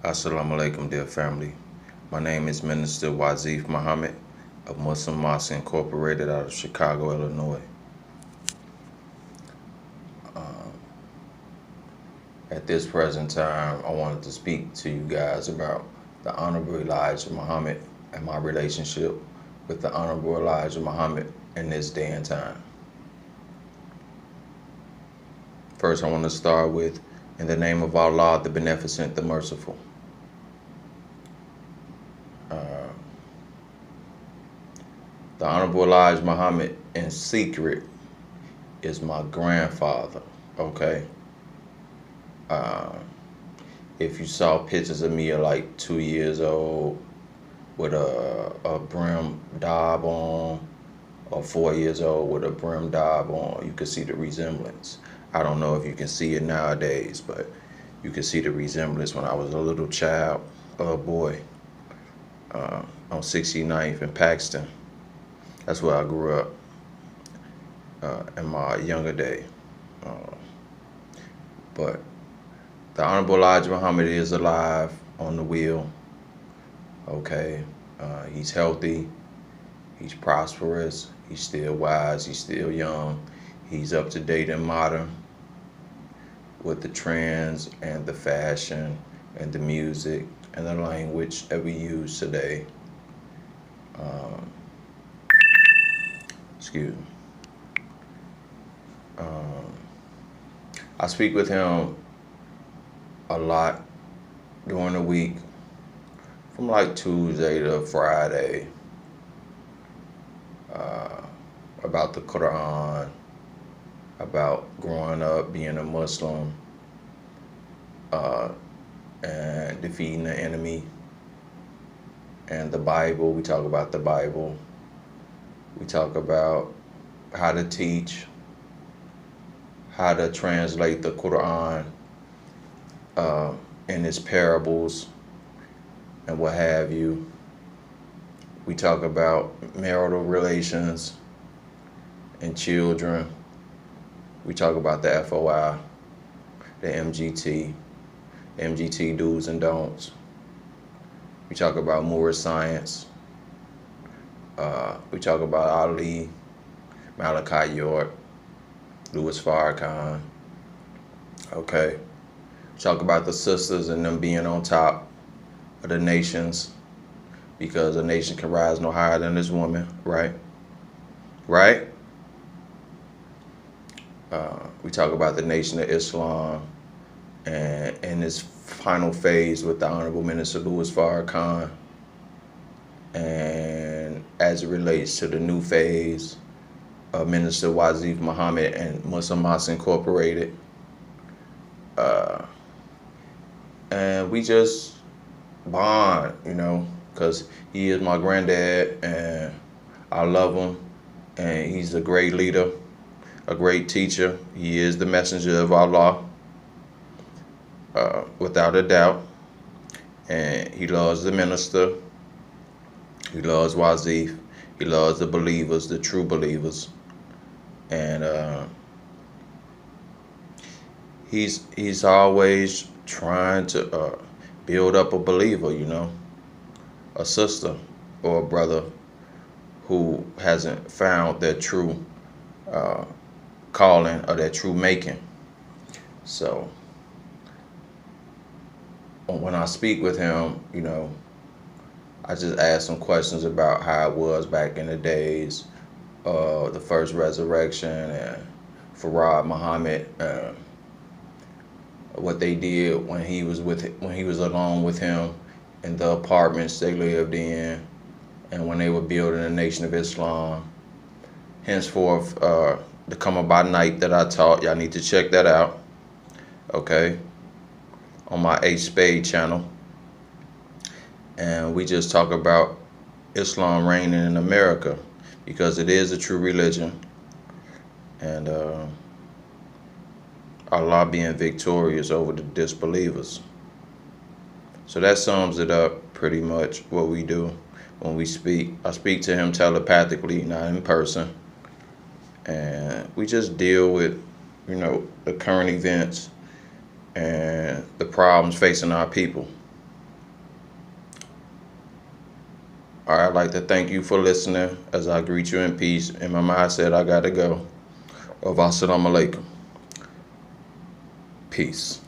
Assalamu alaikum, dear family. My name is Minister Wazif Muhammad of M.M.I Incorporated out of Chicago, Illinois. At this present time, I wanted to speak to you guys about the Honorable Elijah Muhammad and my relationship with the Honorable Elijah Muhammad in this day and time. First, I want to start with, in the name of Allah, the Beneficent, the Merciful. The Honorable Elijah Muhammad, in secret, is my grandfather, okay? If you saw pictures of me at like 2 years old with a brim dob on, or 4 years old with a brim dob on, you could see the resemblance. I don't know if you can see it nowadays, but you can see the resemblance when I was a little child, a boy, on 69th in Paxton. That's where I grew up in my younger day. But the Honorable Elijah Muhammad is alive on the wheel. Okay, he's healthy, he's prosperous, he's still wise, he's still young, he's up to date and modern with the trends and the fashion and the music and the language that we use today. Excuse me. I speak with him a lot during the week, from like Tuesday to Friday, about the Quran, about growing up, being a Muslim, and defeating the enemy, and the Bible. We talk about the Bible. We talk about how to teach, how to translate the Quran in its parables and what have you. We talk about marital relations and children. We talk about the FOI, the MGT do's and don'ts. We talk about Moorish science. We talk about Ali, Malachi York, Louis Farrakhan. Okay. We talk about the sisters and them being on top of the nations, because a nation can rise no higher than this woman, right? Right? We talk about the Nation of Islam and in its final phase with the Honorable Minister Louis Farrakhan, and as it relates to the new phase of Minister Wazif Muhammad and M.M.I Incorporated. And we just bond, because he is my granddad and I love him, and he's a great leader, a great teacher. He is the messenger of Allah, without a doubt. And he loves the minister. He loves Wazif. He loves the believers, the true believers. And he's always trying to build up a believer, a sister or a brother who hasn't found their true calling or their true making. So when I speak with him, I just ask some questions about how it was back in the days of the first resurrection and Farad Muhammad, what they did when he was alone with him in the apartments they lived in, and when they were building the Nation of Islam. Henceforth, the Come by Night that I taught, y'all need to check that out, okay, on my H Spade channel. And we just talk about Islam reigning in America, because it is a true religion, and Allah being victorious over the disbelievers. So that sums it up pretty much what we do when we speak. I speak to him telepathically, not in person. And we just deal with, the current events and the problems facing our people. I'd like to thank you for listening as I greet you in peace. M.M.I said I gotta go. Wassalamu alaikum. Peace.